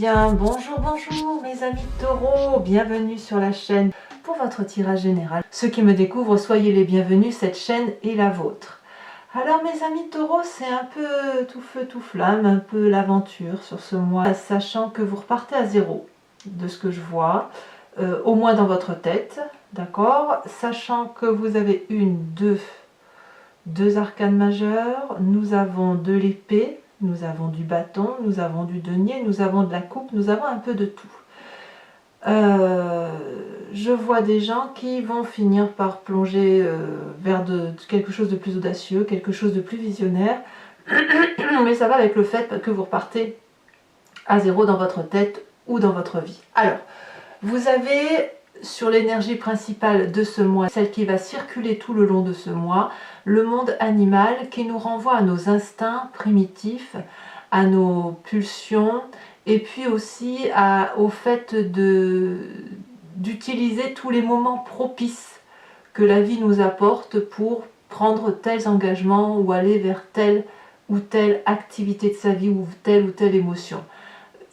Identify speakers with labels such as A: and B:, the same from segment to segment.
A: bien, bonjour, bonjour mes amis taureaux, bienvenue sur la chaîne pour votre tirage général. Ceux qui me découvrent, soyez les bienvenus, cette chaîne est la vôtre. Alors mes amis taureaux, c'est un peu tout feu tout flamme, un peu l'aventure sur ce mois, sachant que vous repartez à zéro, de ce que je vois, au moins dans votre tête, d'accord? Sachant que vous avez deux arcanes majeures, nous avons de l'épée, nous avons du bâton, nous avons du denier, nous avons de la coupe, nous avons un peu de tout. Je vois des gens qui vont finir par plonger vers quelque chose de plus audacieux, quelque chose de plus visionnaire, mais ça va avec le fait que vous repartez à zéro dans votre tête ou dans votre vie. Alors, vous avez sur l'énergie principale de ce mois, celle qui va circuler tout le long de ce mois, le monde animal qui nous renvoie à nos instincts primitifs, à nos pulsions, et puis aussi au fait d'utiliser tous les moments propices que la vie nous apporte pour prendre tels engagements ou aller vers telle ou telle activité de sa vie ou telle émotion.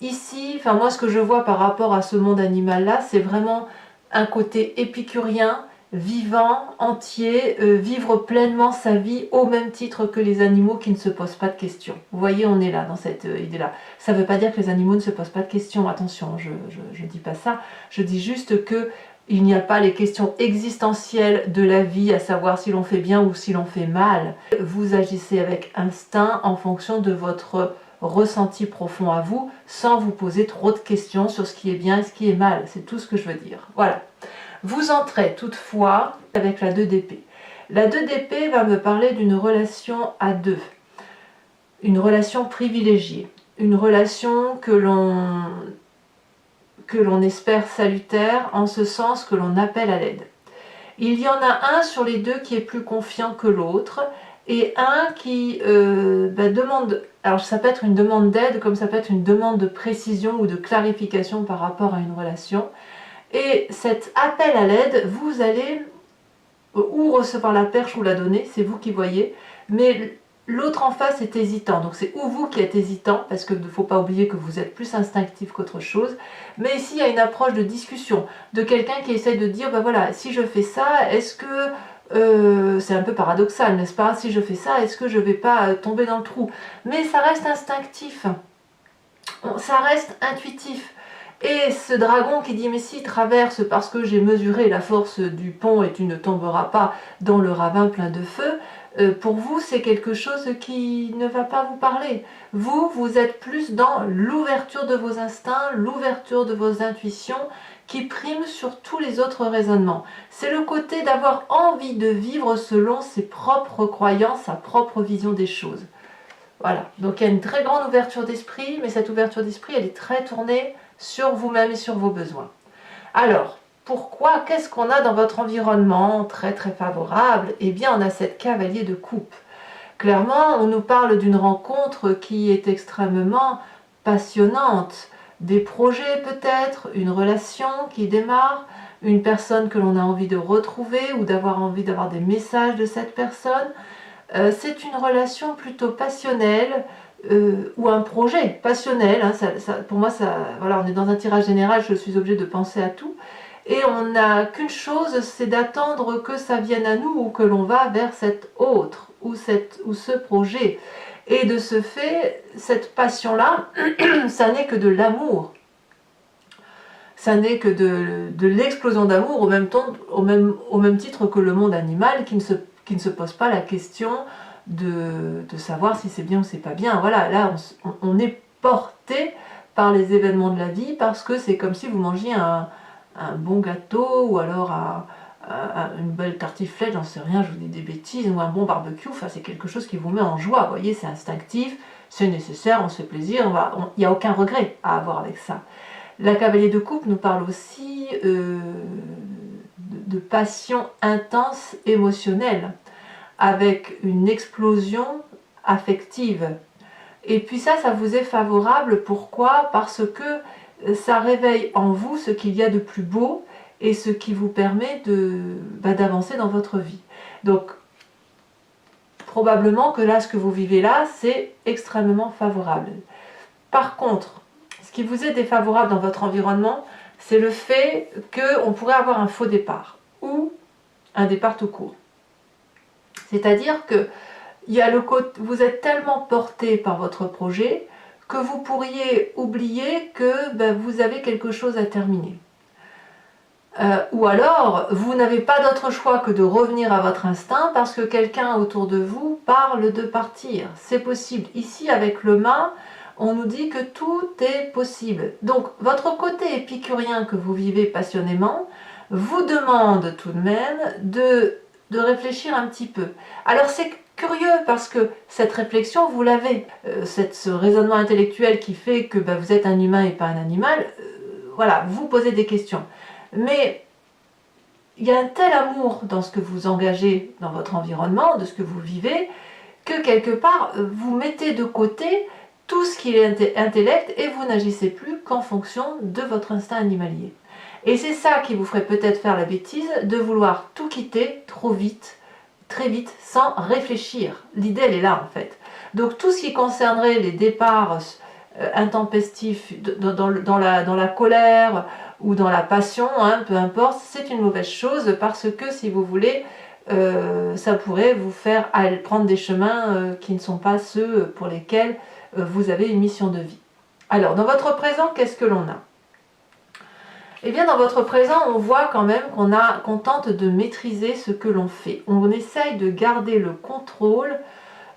A: Ici, enfin moi ce que je vois par rapport à ce monde animal là, c'est vraiment un côté épicurien, vivant, entier, vivre pleinement sa vie au même titre que les animaux qui ne se posent pas de questions. Vous voyez, on est là dans cette idée-là. Ça ne veut pas dire que les animaux ne se posent pas de questions, attention, je ne dis pas ça, je dis juste que il n'y a pas les questions existentielles de la vie, à savoir si l'on fait bien ou si l'on fait mal. Vous agissez avec instinct en fonction de votre ressenti profond à vous, sans vous poser trop de questions sur ce qui est bien et ce qui est mal. C'est tout ce que je veux dire. Voilà. Vous entrez toutefois avec la 2 d'épée. La 2 d'épée va me parler d'une relation à deux. Une relation privilégiée. Une relation que l'on espère salutaire, en ce sens que l'on appelle à l'aide. Il y en a un sur les deux qui est plus confiant que l'autre, et un qui demande, alors ça peut être une demande d'aide, comme ça peut être une demande de précision ou de clarification par rapport à une relation. Et cet appel à l'aide, vous allez ou recevoir la perche ou la donner, c'est vous qui voyez, mais l'autre en face est hésitant, donc c'est ou vous qui êtes hésitant, parce qu'il ne faut pas oublier que vous êtes plus instinctif qu'autre chose, mais ici il y a une approche de discussion, de quelqu'un qui essaie de dire, ben voilà, si je fais ça, est-ce que, c'est un peu paradoxal, n'est-ce pas? Si je fais ça, est-ce que je ne vais pas tomber dans le trou? Mais ça reste instinctif, ça reste intuitif. Et ce dragon qui dit, mais si, traverse parce que j'ai mesuré la force du pont et tu ne tomberas pas dans le ravin plein de feu, pour vous, c'est quelque chose qui ne va pas vous parler. Vous êtes plus dans l'ouverture de vos instincts, l'ouverture de vos intuitions, qui prime sur tous les autres raisonnements. C'est le côté d'avoir envie de vivre selon ses propres croyances, sa propre vision des choses. Voilà, donc il y a une très grande ouverture d'esprit, mais cette ouverture d'esprit, elle est très tournée sur vous-même et sur vos besoins. Alors, pourquoi? Qu'est-ce qu'on a dans votre environnement très très favorable? Eh bien, on a cette cavalier de coupe. Clairement, on nous parle d'une rencontre qui est extrêmement passionnante. Des projets peut-être, une relation qui démarre, une personne que l'on a envie de retrouver ou d'avoir envie d'avoir des messages de cette personne. C'est une relation plutôt passionnelle, ou un projet passionnel, hein, pour moi, voilà, on est dans un tirage général, je suis obligée de penser à tout, et on n'a qu'une chose, c'est d'attendre que ça vienne à nous, ou que l'on va vers cet autre, ou ce projet. Et de ce fait, cette passion-là, ça n'est que de l'amour. Ça n'est que de l'explosion d'amour, au même titre que le monde animal, qui ne se pose pas la question de savoir si c'est bien ou c'est pas bien. Voilà, là on est porté par les événements de la vie, parce que c'est comme si vous mangiez un bon gâteau, ou alors une belle tartiflette, j'en sais rien, je vous dis des bêtises, ou un bon barbecue. Enfin, c'est quelque chose qui vous met en joie, vous voyez, c'est instinctif, c'est nécessaire, on se fait plaisir, il n'y a aucun regret à avoir avec ça. La cavalier de coupe nous parle aussi de passion intense émotionnelle, avec une explosion affective. Et puis ça vous est favorable. Pourquoi? Parce que ça réveille en vous ce qu'il y a de plus beau et ce qui vous permet d'avancer dans votre vie. Donc, probablement que là, ce que vous vivez là, c'est extrêmement favorable. Par contre, ce qui vous est défavorable dans votre environnement, c'est le fait qu'on pourrait avoir un faux départ ou un départ tout court. C'est-à-dire que vous êtes tellement porté par votre projet que vous pourriez oublier que vous avez quelque chose à terminer. Ou alors, vous n'avez pas d'autre choix que de revenir à votre instinct parce que quelqu'un autour de vous parle de partir. C'est possible. Ici, avec le mât, on nous dit que tout est possible. Donc, votre côté épicurien que vous vivez passionnément vous demande tout de même de réfléchir un petit peu. Alors, c'est curieux parce que cette réflexion, vous l'avez. Ce raisonnement intellectuel qui fait que vous êtes un humain et pas un animal, voilà, vous posez des questions. Mais il y a un tel amour dans ce que vous engagez dans votre environnement, de ce que vous vivez, que quelque part, vous mettez de côté tout ce qui est intellect et vous n'agissez plus qu'en fonction de votre instinct animalier. Et c'est ça qui vous ferait peut-être faire la bêtise de vouloir tout quitter trop vite, très vite, sans réfléchir. L'idée, elle est là, en fait. Donc, tout ce qui concernerait les départs intempestifs dans la colère ou dans la passion, peu importe, c'est une mauvaise chose parce que, si vous voulez, ça pourrait vous faire prendre des chemins qui ne sont pas ceux pour lesquels vous avez une mission de vie. Alors, dans votre présent, qu'est-ce que l'on a ? Eh bien, dans votre présent, on voit quand même qu'on tente de maîtriser ce que l'on fait. On essaye de garder le contrôle,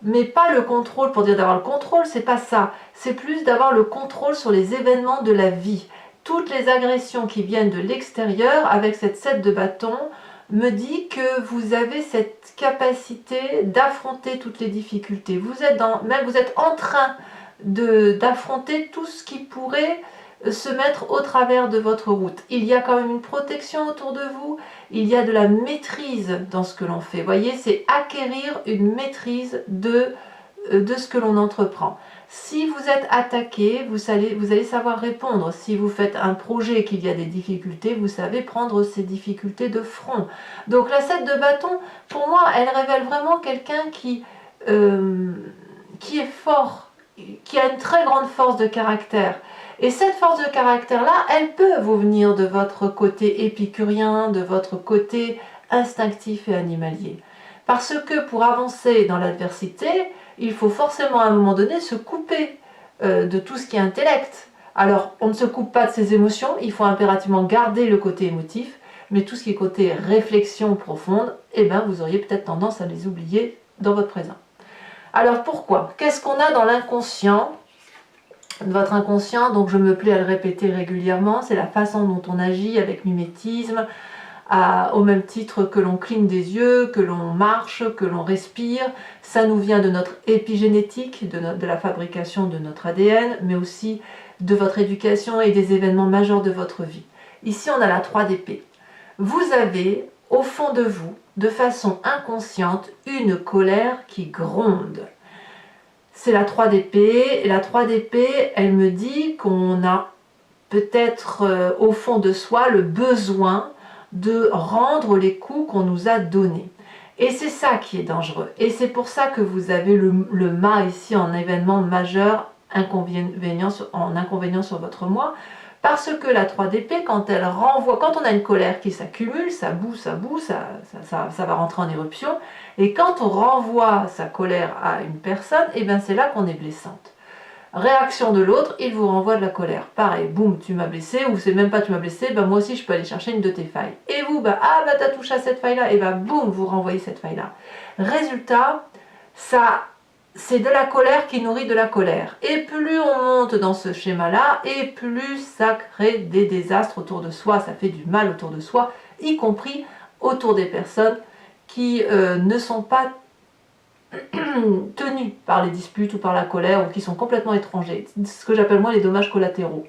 A: mais pas le contrôle pour dire d'avoir le contrôle, c'est pas ça. C'est plus d'avoir le contrôle sur les événements de la vie. Toutes les agressions qui viennent de l'extérieur, avec cette 7 de bâton, me dit que vous avez cette capacité d'affronter toutes les difficultés. Vous êtes en train d'affronter tout ce qui pourrait se mettre au travers de votre route. Il y a quand même une protection autour de vous, il y a de la maîtrise dans ce que l'on fait. Vous voyez, c'est acquérir une maîtrise de ce que l'on entreprend. Si vous êtes attaqué, vous allez savoir répondre. Si vous faites un projet et qu'il y a des difficultés, vous savez prendre ces difficultés de front. Donc la 7 de bâton, pour moi, elle révèle vraiment quelqu'un qui est fort, qui a une très grande force de caractère. Et cette force de caractère-là, elle peut vous venir de votre côté épicurien, de votre côté instinctif et animalier. Parce que pour avancer dans l'adversité, il faut forcément à un moment donné se couper de tout ce qui est intellect. Alors, on ne se coupe pas de ses émotions, il faut impérativement garder le côté émotif, mais tout ce qui est côté réflexion profonde, vous auriez peut-être tendance à les oublier dans votre présent. Alors pourquoi ? Qu'est-ce qu'on a dans l'inconscient ? Votre inconscient, donc je me plais à le répéter régulièrement, c'est la façon dont on agit avec mimétisme, au même titre que l'on cligne des yeux, que l'on marche, que l'on respire. Ça nous vient de notre épigénétique, de la fabrication de notre ADN, mais aussi de votre éducation et des événements majeurs de votre vie. Ici, on a la 3 d'épée. Vous avez, au fond de vous, de façon inconsciente, une colère qui gronde. C'est la 3 d'épée, et la 3 d'épée, elle me dit qu'on a peut-être au fond de soi le besoin de rendre les coups qu'on nous a donnés. Et c'est ça qui est dangereux. Et c'est pour ça que vous avez le mât ici en événement majeur, inconvénient sur votre moi. Parce que la 3 d'épée, quand elle renvoie, quand on a une colère qui s'accumule, ça boue, ça va rentrer en éruption. Et quand on renvoie sa colère à une personne, c'est là qu'on est blessante. Réaction de l'autre, il vous renvoie de la colère. Pareil, boum, tu m'as blessé, ou c'est même pas tu m'as blessé, moi aussi je peux aller chercher une de tes failles. Et vous, t'as touché à cette faille-là, et boum, vous renvoyez cette faille-là. Résultat, c'est de la colère qui nourrit de la colère. Et plus on monte dans ce schéma-là, et plus ça crée des désastres autour de soi, ça fait du mal autour de soi, y compris autour des personnes qui ne sont pas tenus par les disputes ou par la colère ou qui sont complètement étrangers. C'est ce que j'appelle moi les dommages collatéraux.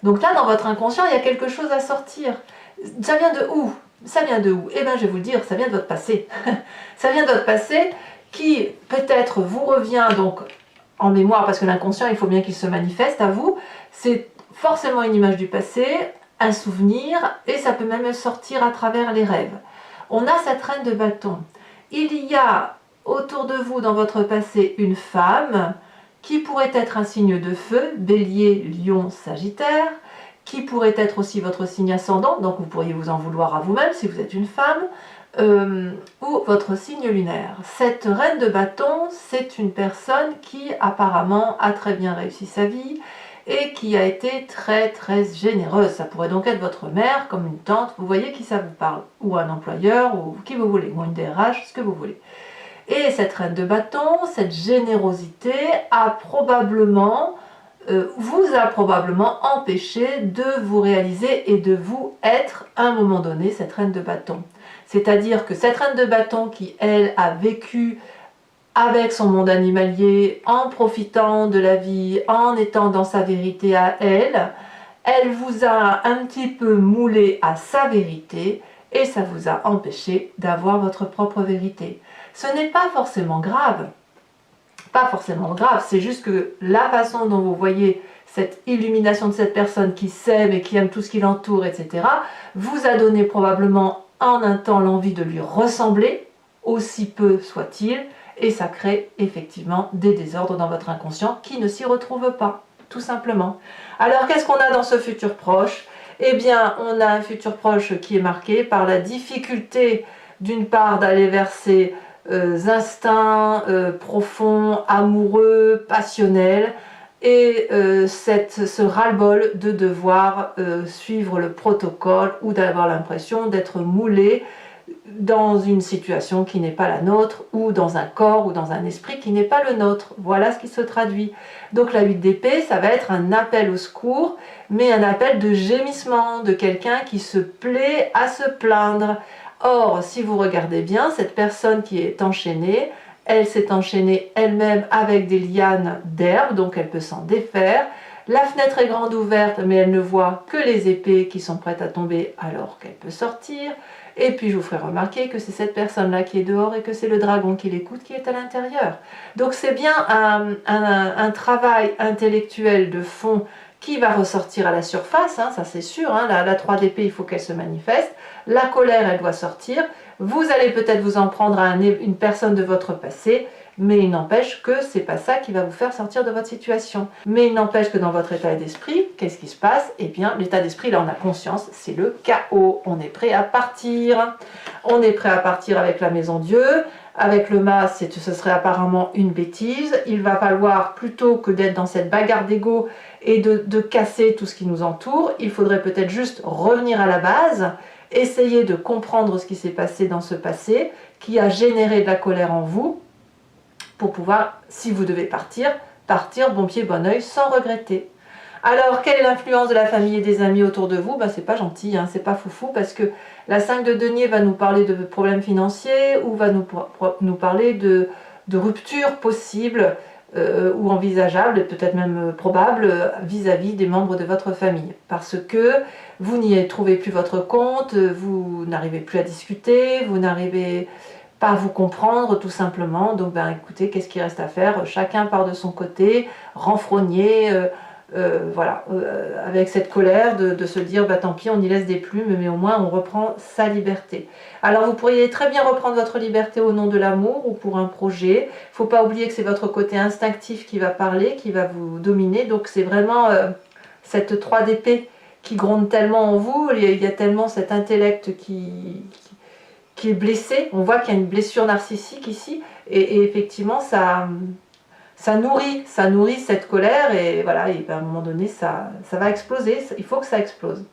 A: Donc là, dans votre inconscient, il y a quelque chose à sortir. Ça vient de où ? Ça vient de où ? Je vais vous le dire, ça vient de votre passé. Ça vient de votre passé qui, peut-être, vous revient donc en mémoire, parce que l'inconscient, il faut bien qu'il se manifeste à vous. C'est forcément une image du passé, un souvenir, et ça peut même sortir à travers les rêves. On a cette reine de bâton. Il y a autour de vous, dans votre passé, une femme qui pourrait être un signe de feu, Bélier, Lion, Sagittaire, qui pourrait être aussi votre signe ascendant, donc vous pourriez vous en vouloir à vous-même si vous êtes une femme, ou votre signe lunaire. Cette reine de bâton, c'est une personne qui apparemment a très bien réussi sa vie et qui a été très généreuse. Ça pourrait donc être votre mère, comme une tante, vous voyez qui ça vous parle, ou un employeur, ou qui vous voulez, ou une DRH, ce que vous voulez. Et cette reine de bâton, cette générosité vous a probablement empêché de vous réaliser et de vous être à un moment donné cette reine de bâton. C'est-à-dire que cette reine de bâton qui, elle, a vécu avec son monde animalier, en profitant de la vie, en étant dans sa vérité à elle, elle vous a un petit peu moulé à sa vérité et ça vous a empêché d'avoir votre propre vérité. Ce n'est pas forcément grave. Pas forcément grave, c'est juste que la façon dont vous voyez cette illumination de cette personne qui s'aime et qui aime tout ce qui l'entoure, etc., vous a donné probablement en un temps l'envie de lui ressembler, aussi peu soit-il, et ça crée effectivement des désordres dans votre inconscient qui ne s'y retrouvent pas, tout simplement. Alors qu'est-ce qu'on a dans ce futur proche? Eh bien, on a un futur proche qui est marqué par la difficulté, d'une part, d'aller vers ses instincts profonds, amoureux, passionnels, et ce ras-le-bol de devoir suivre le protocole ou d'avoir l'impression d'être moulé dans une situation qui n'est pas la nôtre, ou dans un corps ou dans un esprit qui n'est pas le nôtre. Voilà ce qui se traduit. Donc la 8 d'épée, ça va être un appel au secours, mais un appel de gémissement, de quelqu'un qui se plaît à se plaindre. Or, si vous regardez bien, cette personne qui est enchaînée, elle s'est enchaînée elle-même avec des lianes d'herbe, donc elle peut s'en défaire. La fenêtre est grande ouverte, mais elle ne voit que les épées qui sont prêtes à tomber alors qu'elle peut sortir. Et puis je vous ferai remarquer que c'est cette personne-là qui est dehors et que c'est le dragon qui l'écoute qui est à l'intérieur. Donc c'est bien un travail intellectuel de fond qui va ressortir à la surface, hein, ça c'est sûr, hein, la 3 d'épée, il faut qu'elle se manifeste. La colère, elle doit sortir. Vous allez peut-être vous en prendre à une personne de votre passé, mais il n'empêche que c'est pas ça qui va vous faire sortir de votre situation. Mais il n'empêche que dans votre état d'esprit, qu'est-ce qui se passe? Eh bien, l'état d'esprit, là on a conscience, c'est le chaos. On est prêt à partir. On est prêt à partir avec la maison Dieu. Avec le mas, ce serait apparemment une bêtise. Il va falloir, plutôt que d'être dans cette bagarre d'ego et de casser tout ce qui nous entoure, il faudrait peut-être juste revenir à la base, essayer de comprendre ce qui s'est passé dans ce passé, qui a généré de la colère en vous, pour pouvoir, si vous devez partir bon pied, bon oeil, sans regretter. Alors, quelle est l'influence de la famille et des amis autour de vous? C'est pas gentil, hein, c'est pas foufou, parce que la 5 de denier va nous parler de problèmes financiers, ou va nous parler de ruptures possibles, ou envisageables, et peut-être même probables, vis-à-vis des membres de votre famille. Parce que vous n'y trouvez plus votre compte, vous n'arrivez plus à discuter, vous n'arrivez pas à vous comprendre tout simplement. Donc écoutez, qu'est-ce qu'il reste à faire? Chacun part de son côté, renfrogné, voilà, avec cette colère de se dire tant pis, on y laisse des plumes, mais au moins on reprend sa liberté. Alors vous pourriez très bien reprendre votre liberté au nom de l'amour ou pour un projet. Il ne faut pas oublier que c'est votre côté instinctif qui va parler, qui va vous dominer. Donc c'est vraiment cette 3 d'épée qui gronde tellement en vous, il y a tellement cet intellect qui est blessé. On voit qu'il y a une blessure narcissique ici, et effectivement ça nourrit cette colère, et voilà, et à un moment donné ça va exploser, il faut que ça explose.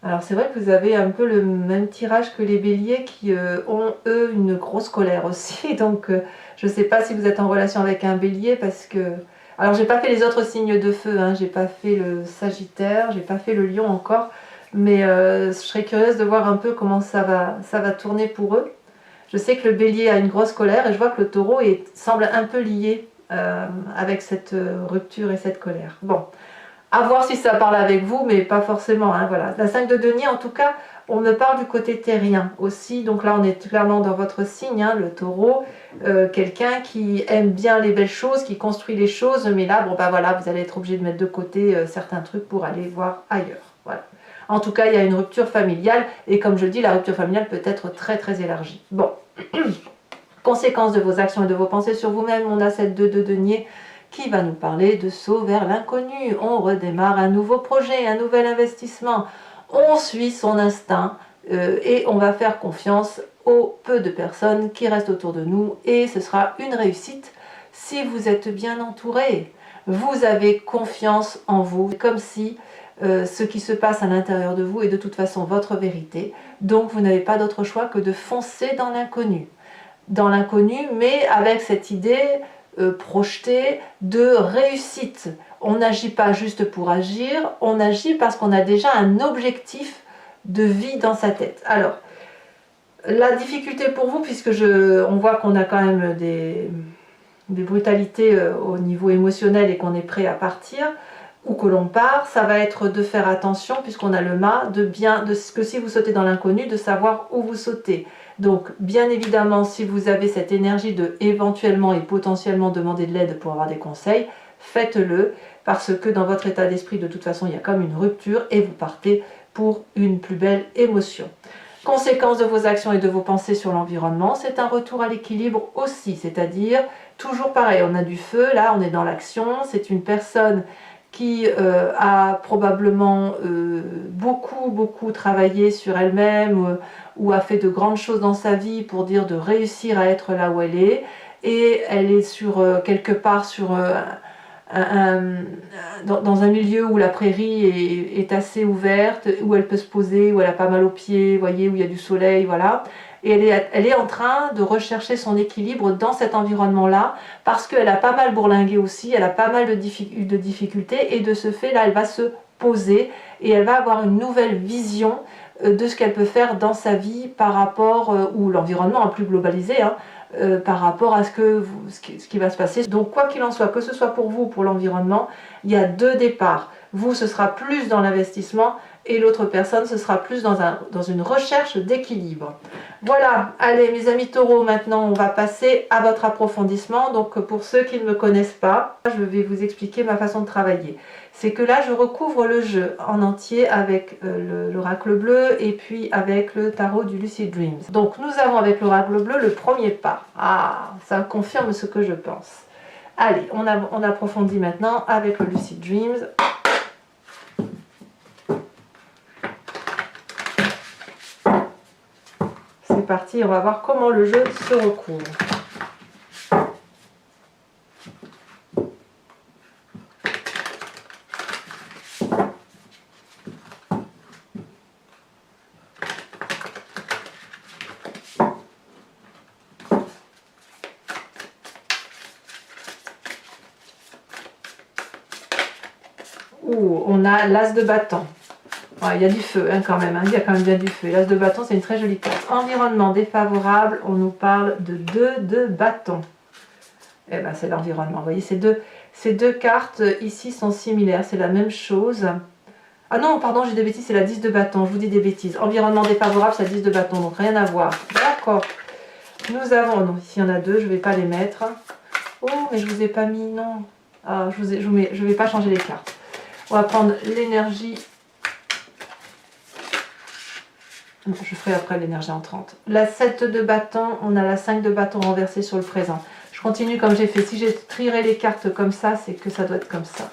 A: Alors c'est vrai que vous avez un peu le même tirage que les béliers qui ont eux une grosse colère aussi, donc je ne sais pas si vous êtes en relation avec un bélier, parce que... Alors j'ai pas fait les autres signes de feu, hein, j'ai pas fait le sagittaire, j'ai pas fait le lion encore, mais je serais curieuse de voir un peu comment ça va tourner pour eux. Je sais que le bélier a une grosse colère, et je vois que le taureau semble un peu lié avec cette rupture et cette colère. Bon, à voir si ça parle avec vous, mais pas forcément, hein, voilà. La 5 de denier, en tout cas, on me parle du côté terrien aussi, donc là on est clairement dans votre signe, hein, le taureau, quelqu'un qui aime bien les belles choses, qui construit les choses, mais là, voilà, vous allez être obligé de mettre de côté certains trucs pour aller voir ailleurs, voilà. En tout cas, il y a une rupture familiale, et comme je le dis, la rupture familiale peut être très élargie. Bon, Conséquence de vos actions et de vos pensées sur vous-même, on a cette 2 de denier qui va nous parler de saut vers l'inconnu. On redémarre un nouveau projet, un nouvel investissement. On suit son instinct et on va faire confiance aux peu de personnes qui restent autour de nous et ce sera une réussite si vous êtes bien entouré. Vous avez confiance en vous, comme si ce qui se passe à l'intérieur de vous est de toute façon votre vérité. Donc vous n'avez pas d'autre choix que de foncer dans l'inconnu. Dans l'inconnu, mais avec cette idée projetée de réussite. On n'agit pas juste pour agir, on agit parce qu'on a déjà un objectif de vie dans sa tête. Alors, la difficulté pour vous, puisque on voit qu'on a quand même des brutalités au niveau émotionnel et qu'on est prêt à partir, ou que l'on part, ça va être de faire attention, puisqu'on a le mât, que si vous sautez dans l'inconnu, de savoir où vous sautez. Donc, bien évidemment, si vous avez cette énergie de éventuellement et potentiellement demander de l'aide pour avoir des conseils, faites-le, parce que dans votre état d'esprit, de toute façon, il y a comme une rupture et vous partez pour une plus belle émotion. Conséquence de vos actions et de vos pensées sur l'environnement, c'est un retour à l'équilibre aussi, c'est-à-dire, toujours pareil, on a du feu, là on est dans l'action, c'est une personne qui a probablement beaucoup travaillé sur elle-même ou a fait de grandes choses dans sa vie pour dire de réussir à être là où elle est, et elle est quelque part dans un milieu où la prairie est assez ouverte, où elle peut se poser, où elle a pas mal aux pieds, voyez, où il y a du soleil, voilà. Et elle est en train de rechercher son équilibre dans cet environnement-là, parce qu'elle a pas mal bourlingué aussi, elle a pas mal de difficultés, et de ce fait, là, elle va se poser, et elle va avoir une nouvelle vision de ce qu'elle peut faire dans sa vie par rapport, ou l'environnement plus globalisé, hein, par rapport à ce qui va se passer. Donc quoi qu'il en soit, que ce soit pour vous ou pour l'environnement, il y a 2 départs. Vous, ce sera plus dans l'investissement et l'autre personne, ce sera plus dans une recherche d'équilibre. Voilà, allez mes amis taureaux, maintenant on va passer à votre approfondissement. Donc pour ceux qui ne me connaissent pas, je vais vous expliquer ma façon de travailler. C'est que là je recouvre le jeu en entier avec l'oracle bleu et puis avec le tarot du Lucid Dreams. Donc nous avons avec l'oracle bleu le premier pas. Ah, ça confirme ce que je pense. Allez, on approfondit maintenant avec le Lucid Dreams. C'est parti, on va voir comment le jeu se recouvre. Ouh, on a l'as de bâton. Ouais, il y a du feu hein, quand même, hein. Il y a quand même bien du feu. L'as de bâton, c'est une très jolie carte. Environnement défavorable, on nous parle de 2 de bâton. Eh ben, c'est l'environnement. Vous voyez, ces deux cartes ici sont similaires, c'est la même chose. Ah non, pardon, j'ai des bêtises, c'est la 10 de bâton, je vous dis des bêtises. Environnement défavorable, c'est la 10 de bâton, donc rien à voir. D'accord. Nous avons, non, ici il y en a 2, je ne vais pas les mettre. Oh, mais je ne vous ai pas mis, non. Ah, je ne vais pas changer les cartes. On va prendre l'énergie. Je ferai après l'énergie entrante. La 7 de bâton, on a la 5 de bâton renversée sur le présent. Je continue comme j'ai fait. Si j'ai trierai les cartes comme ça, c'est que ça doit être comme ça.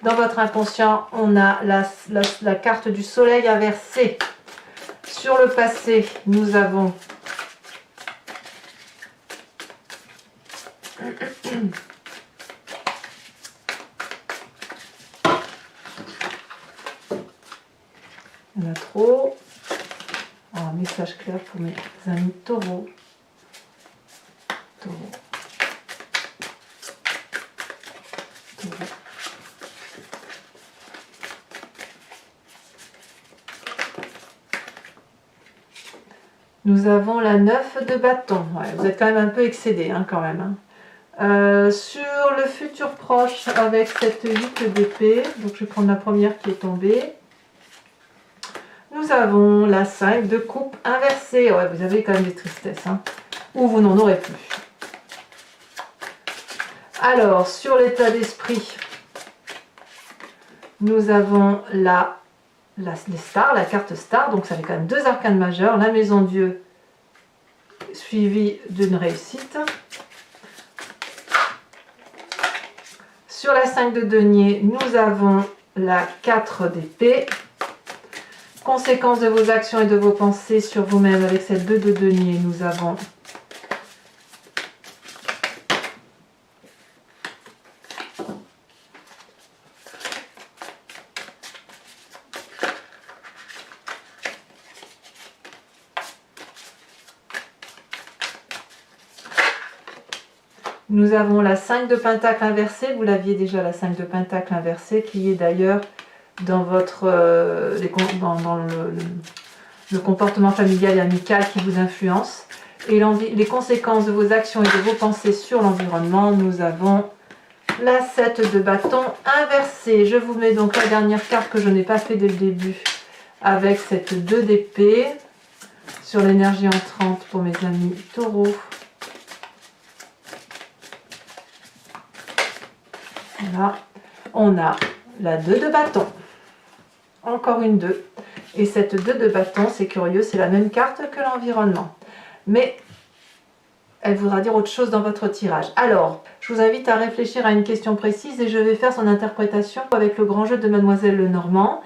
A: Dans votre inconscient, on a la carte du soleil inversée. Sur le passé, nous avons il y en a trop. Un message clair pour mes amis taureaux. Nous avons la 9 de bâton. Ouais, vous êtes quand même un peu excédé, hein, quand même. Hein. Sur le futur proche, avec cette 8 d'épée, donc je vais prendre la première qui est tombée. Nous avons la 5 de coupe inversée. Ouais, vous avez quand même des tristesses, hein, ou vous n'en aurez plus. Alors, sur l'état d'esprit, nous avons les stars, la carte star, donc ça fait quand même 2 arcanes majeures, la maison Dieu suivi d'une réussite. Sur la 5 de denier, nous avons la 4 d'épée. Conséquence de vos actions et de vos pensées sur vous-même avec cette 2 de denier, nous avons la 5 de pentacle inversée. Vous l'aviez déjà, la 5 de pentacle inversée, qui est d'ailleurs dans votre dans le comportement familial et amical qui vous influence. Et les conséquences de vos actions et de vos pensées sur l'environnement, nous avons la 7 de bâton inversée. Je vous mets donc la dernière carte que je n'ai pas fait dès le début avec cette 2 d'épée sur l'énergie entrante pour mes amis taureaux. Voilà, on a la 2 de bâton, encore une 2. Et cette 2 de bâton, c'est curieux, c'est la même carte que l'environnement. Mais elle voudra dire autre chose dans votre tirage. Alors, je vous invite à réfléchir à une question précise et je vais faire son interprétation avec le grand jeu de Mademoiselle Lenormand,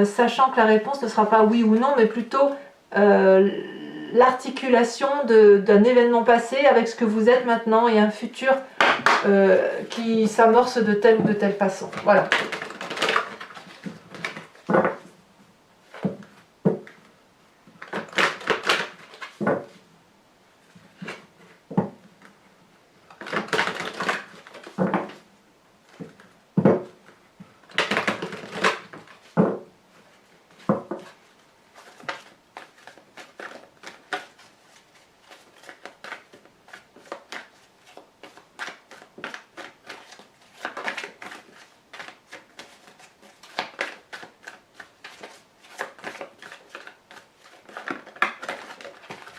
A: sachant que la réponse ne sera pas oui ou non, mais plutôt l'articulation d'un événement passé avec ce que vous êtes maintenant et un futur qui s'amorce de telle ou de telle façon. Voilà.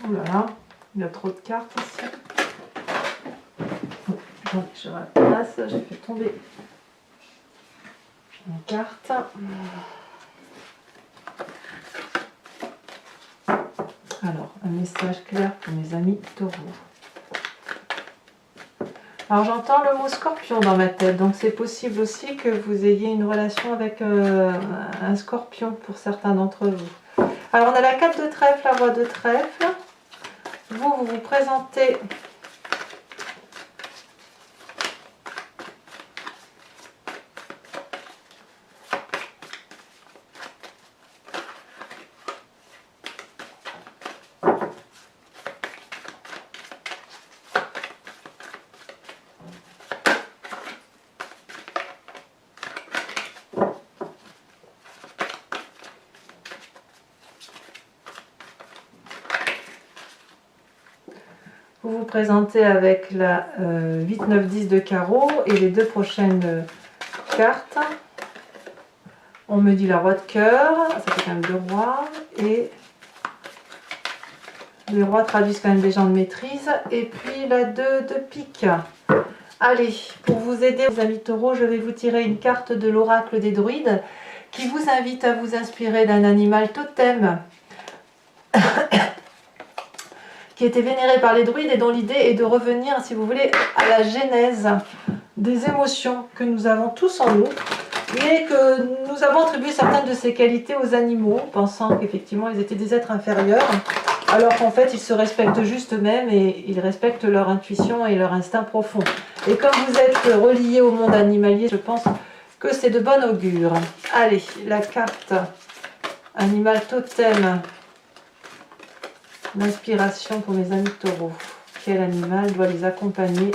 A: Oh là là, il y a trop de cartes ici. Donc, je replace, j'ai fait tomber une carte. Alors, un message clair pour mes amis taureaux. Alors, j'entends le mot scorpion dans ma tête, donc c'est possible aussi que vous ayez une relation avec un scorpion pour certains d'entre vous. Alors, on a la 4 de trèfle, la roi de trèfle. Vous vous présentez avec la 8, 9, 10 de carreau et les deux prochaines cartes. On me dit la roi de cœur, ça fait quand même 2 rois, et les rois traduisent quand même des gens de maîtrise, et puis la 2 de pique. Allez, pour vous aider, les amis taureaux, je vais vous tirer une carte de l'oracle des druides qui vous invite à vous inspirer d'un animal totem qui était vénéré par les druides et dont l'idée est de revenir, si vous voulez, à la genèse des émotions que nous avons tous en nous, mais que nous avons attribué certaines de ces qualités aux animaux, pensant qu'effectivement ils étaient des êtres inférieurs, alors qu'en fait ils se respectent juste eux-mêmes et ils respectent leur intuition et leur instinct profond. Et comme vous êtes reliés au monde animalier, je pense que c'est de bon augure. Allez, la carte animal totem. L'inspiration pour mes amis taureaux. Quel animal doit les accompagner?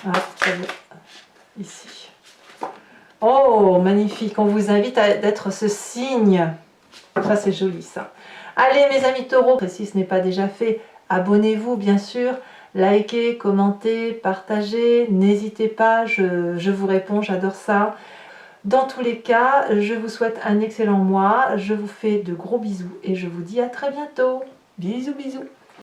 A: Ah, ici. Oh, magnifique. On vous invite à être ce signe. Ça, c'est joli, ça. Allez, mes amis taureaux, si ce n'est pas déjà fait, abonnez-vous, bien sûr. Likez, commentez, partagez. N'hésitez pas, je vous réponds, j'adore ça. Dans tous les cas, je vous souhaite un excellent mois. Je vous fais de gros bisous et je vous dis à très bientôt. Bisous, bisous.